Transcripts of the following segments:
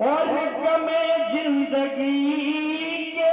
और गमे जिंदगी के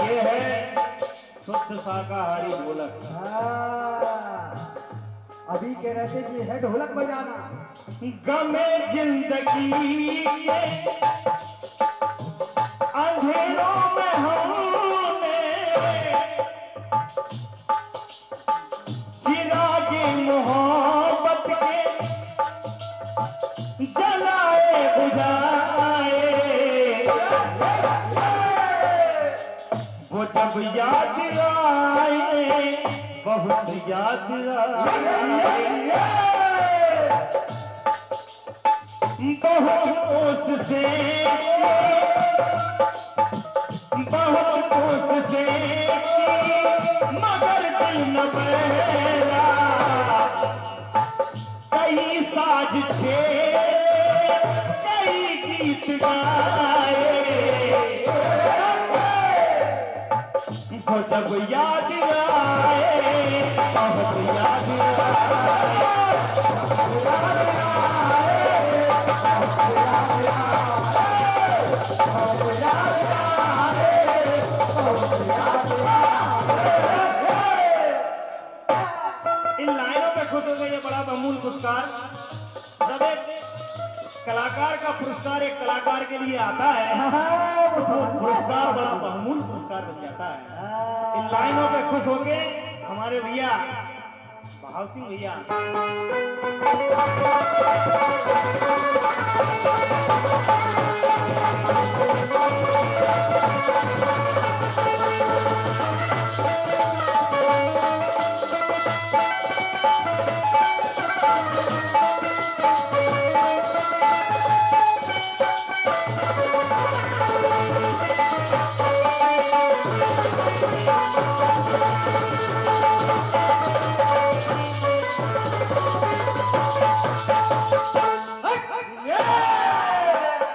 ये है शुद्ध शाकाहारी ढोलक। अभी कह रहे थे कि है ढोलक बजाना। गमे जिंदगी के अंधेरों में हमने चिरागे मोहब्बत के जलाए बुझाए। वो जब याद आए बहुत याद आए। बहुत कोशिशें बहुत कोशिशें की मगर दिल न बहला। कई साज छेड़े कई गीत गाए। वो जब याद आए बहुत याद आए। इन लाइनों पे खुश हो गए। ये बड़ा बहुमूल्य पुरस्कार। जब एक कलाकार का पुरस्कार एक कलाकार के लिए आता है तो पुरस्कार बड़ा बहुमूल्य पुरस्कार बन जाता है। इन लाइनों पे खुश होके हमारे भैया भाव सिंह भैया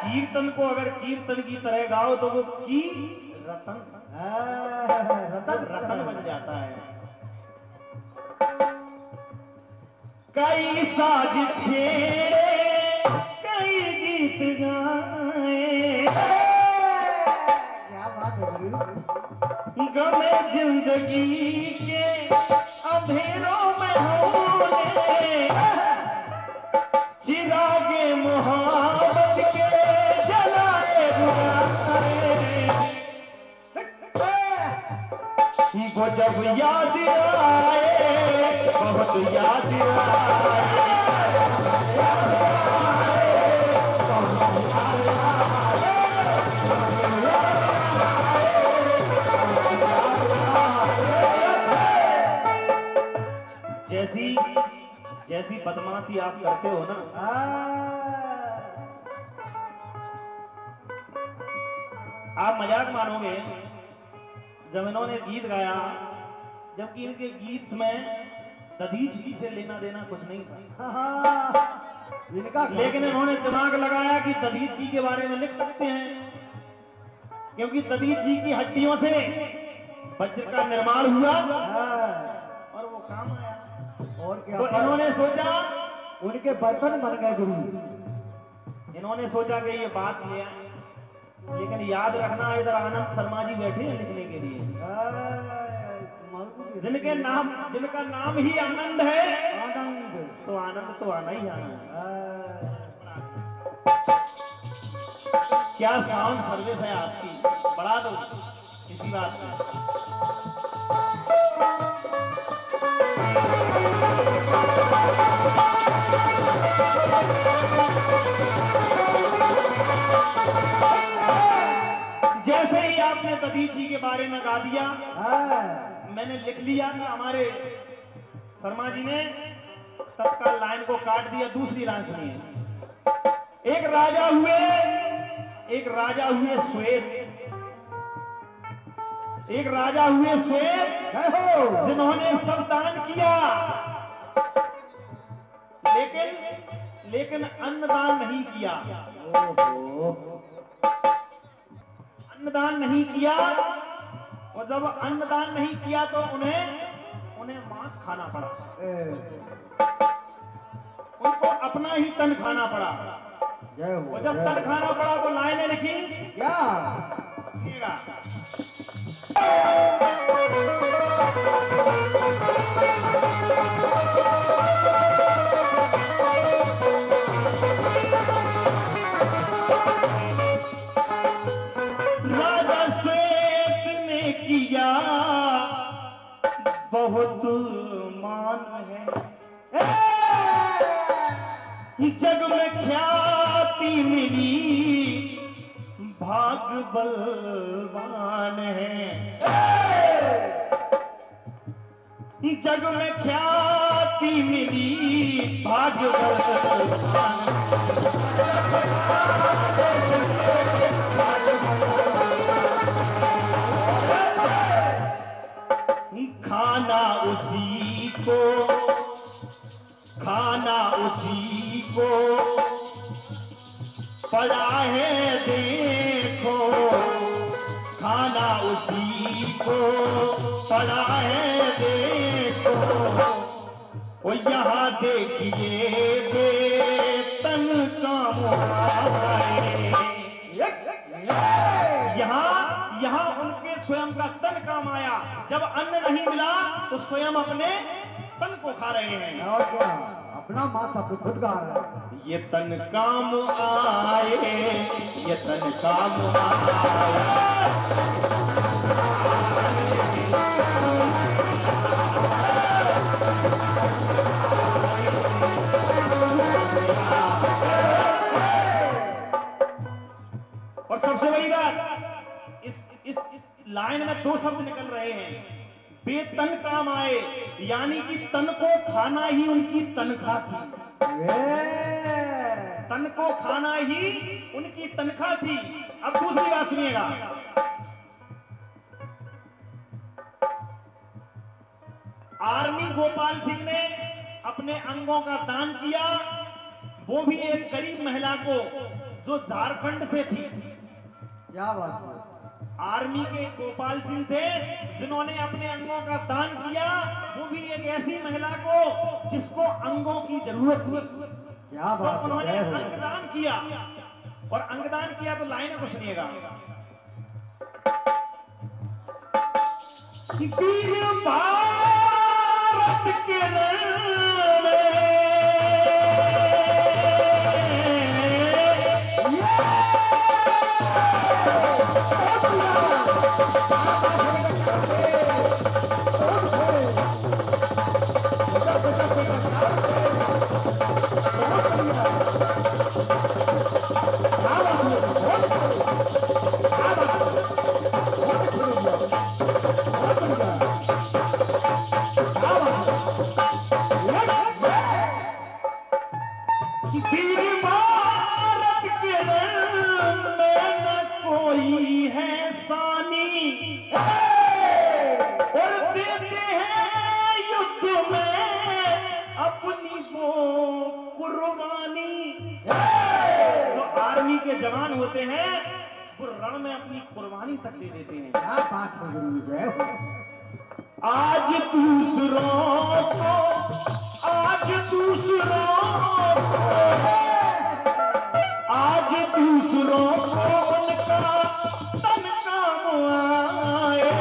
कीर्तन को अगर कीर्तन की तरह गाओ तो वो की रतन रतन बन जाता है। कई साज छेड़े कई गीत गाए। क्या बात है गुरु। गमे जिंदगी के अंधेरों में हमने चिरागे मोहब्बत के जलाए बुझाए। वो जब याद आए बहुत याद आए। जैसी जैसी बदमाशी आप करते हो ना आप मजाक मानोगे। जब इन्होंने गीत गाया जबकि इनके गीत में दधीच जी से लेना देना कुछ नहीं था इनका लेकिन इन्होंने दिमाग लगाया कि दधीच जी के बारे में लिख सकते हैं क्योंकि दधीच जी की हड्डियों से वज्र का निर्माण हुआ और वो काम आया। और क्या तो इन्होंने सोचा उनके बर्तन बन गए गुरु। इन्होंने सोचा कि ये बात ले आए लेकिन याद रखना इधर आनंद शर्मा जी बैठे हैं लिखने के लिए जिनका नाम ही आनंद है। आनंद तो आना ही आना है। क्या साउंड सर्विस है आपकी। बढ़ा दो इसी बात में। जैसे ही आपने दधीच जी के बारे में गा दिया मैंने लिख लिया कि हमारे शर्मा जी ने तत्काल लाइन को काट दिया। दूसरी लाइन सुनिए। एक राजा हुए श्वेत, एक राजा हुए श्वेत जय हो। जिन्होंने सब दान किया, लेकिन अन्नदान नहीं किया। ओहो। अन्नदान नहीं किया, और जब अन्नदान नहीं किया तो उन्हें मांस खाना पड़ा, उनको अपना ही तन खाना पड़ा। जय हो। और जब तन खाना पड़ा तो लाइनें लिखी क्या? सुनिएगा। राजा श्वेत ने किया बहुत मान है, जग में ख्याति मिली भाग बलवान है। जग में ख्याति मिली भाग बलवान खाना उसी को पड़ा है देखो, खाना उसी को पड़ा है देखो। वो यहाँ देखिए बेतन काम आए, यहाँ उनके स्वयं का तन काम आया। जब अन्न नहीं मिला तो स्वयं अपने तन को खा रहे हैं। और क्या? अपना मांस अपने खुद खा रहा है। ये तन काम आए, ये तन काम आए। और सबसे बड़ी बात, इस लाइन में दो शब्द निकल रहे हैं। बेतन काम आए, यानी कि तन को खाना ही उनकी तनख्वाह थी। तन को खाना ही उनकी तनख्वाह थी। अब दूसरी बात सुनिएगा। आर्मी गोपाल सिंह ने अपने अंगों का दान किया, वो भी एक गरीब महिला को जो झारखंड से थी। क्या बात है? आर्मी के गोपाल सिंह थे जिन्होंने अपने अंगों का दान किया, वो भी एक ऐसी महिला को जिसको अंगों की जरूरत थी। क्या तो बात है? उन्होंने जय हो। अंगदान किया, और अंगदान किया तो लाइन को सुनिएगा। वीर भारत के रण में वीर भारत के रण में न कोई है सानी, और देते हैं युद्ध में अपनी वो कुर्बानी। जो आर्मी के जवान होते हैं वो रण में अपनी कुर्बानी तक दे देते हैं। क्या बात है गुरु? जय हो। आज दूसरों को, आज दूसरों को, आज दूसरों को उनका तन काम आए,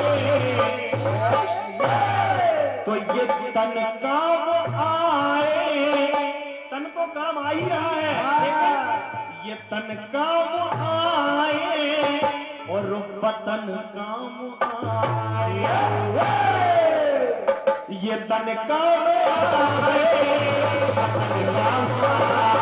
तो ये तन काम आए। तन तो काम आ ही रहा है, लेकिन ये तन काम आए और वतन काम आए। ये तन काम आए, वतन काम आए।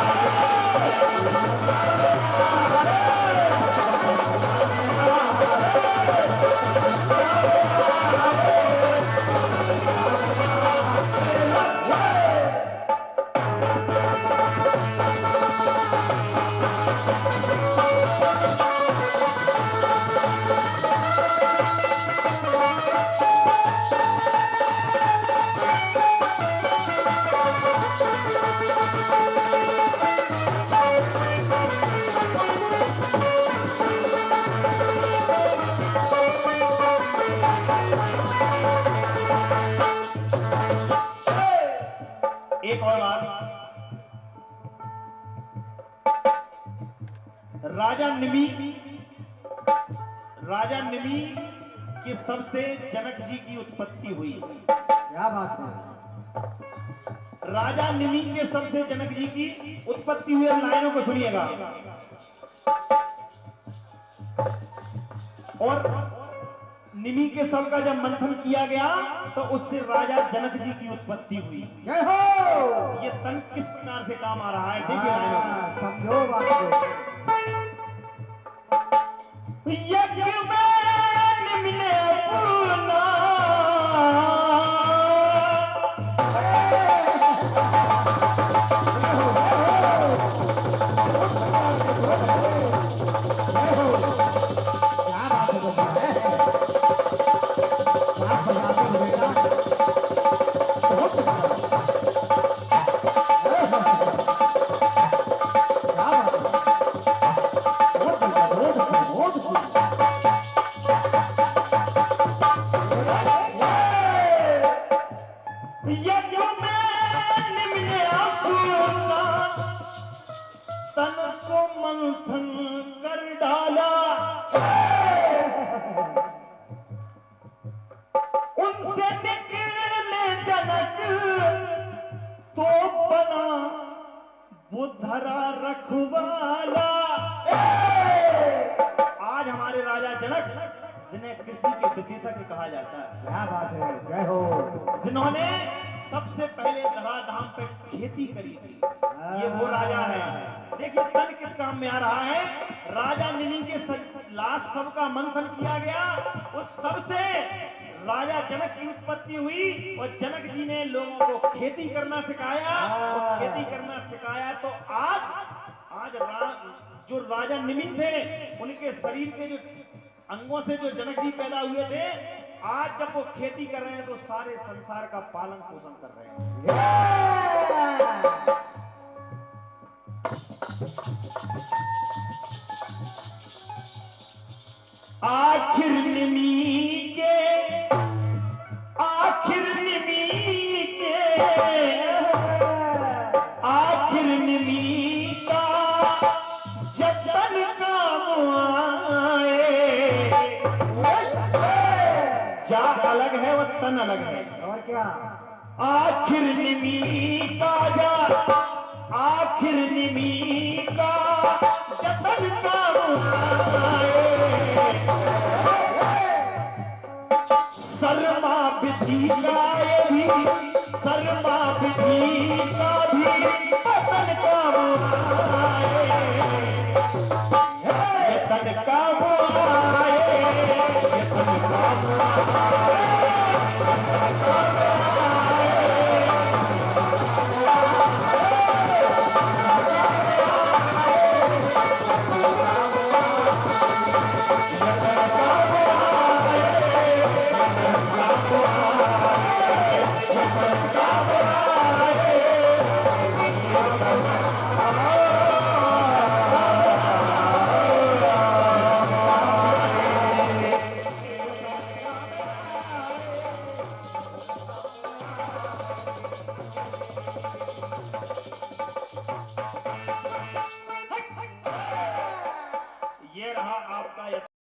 राजा निमि के सबसे जनक जी की उत्पत्ति हुई। क्या बात है? राजा निमि के सबसे जनक जी की उत्पत्ति हुई। लाइनों को सुनिएगा। और निमि के सब का जब मंथन किया गया तो उससे राजा जनक जी की उत्पत्ति हुई। जय हो। ये तन किस प्रकार से काम आ रहा है देखिए लाइनों को। समझो बात को। यज्ञ में निमि ने अपना तन को मंथन कर डाला। उनसे निकले जनक तो बना बुद्धरा रखवाला। आज हमारे राजा जनक जिन्हें कृषि के विशेषज्ञ कहा जाता है। क्या बात है? जय हो। जिन्होंने सबसे पहले धराधाम पे खेती करी थी, ये वो राजा है। देखिए तन किस काम में आ रहा है। राजा निमि के लास्ट सबका मंथन किया गया, उस सबसे राजा जनक की उत्पत्ति हुई और जनक जी ने लोगों को खेती करना सिखाया। और खेती करना सिखाया तो आज जो राजा निमि थे उनके शरीर के जो अंगों से जो जनक जी पैदा हुए थे, आज जब वो खेती कर रहे हैं तो सारे संसार का पालन पोषण कर रहे हैं। आखिर निमि का जतन काम आए। जा अलग है वो तन अलग है। और क्या? आखिर निमि का जतन काम आए। शर्मा विधि का भी तन काम आए। ये तन काम आए, ये तन काम ये रहा आपका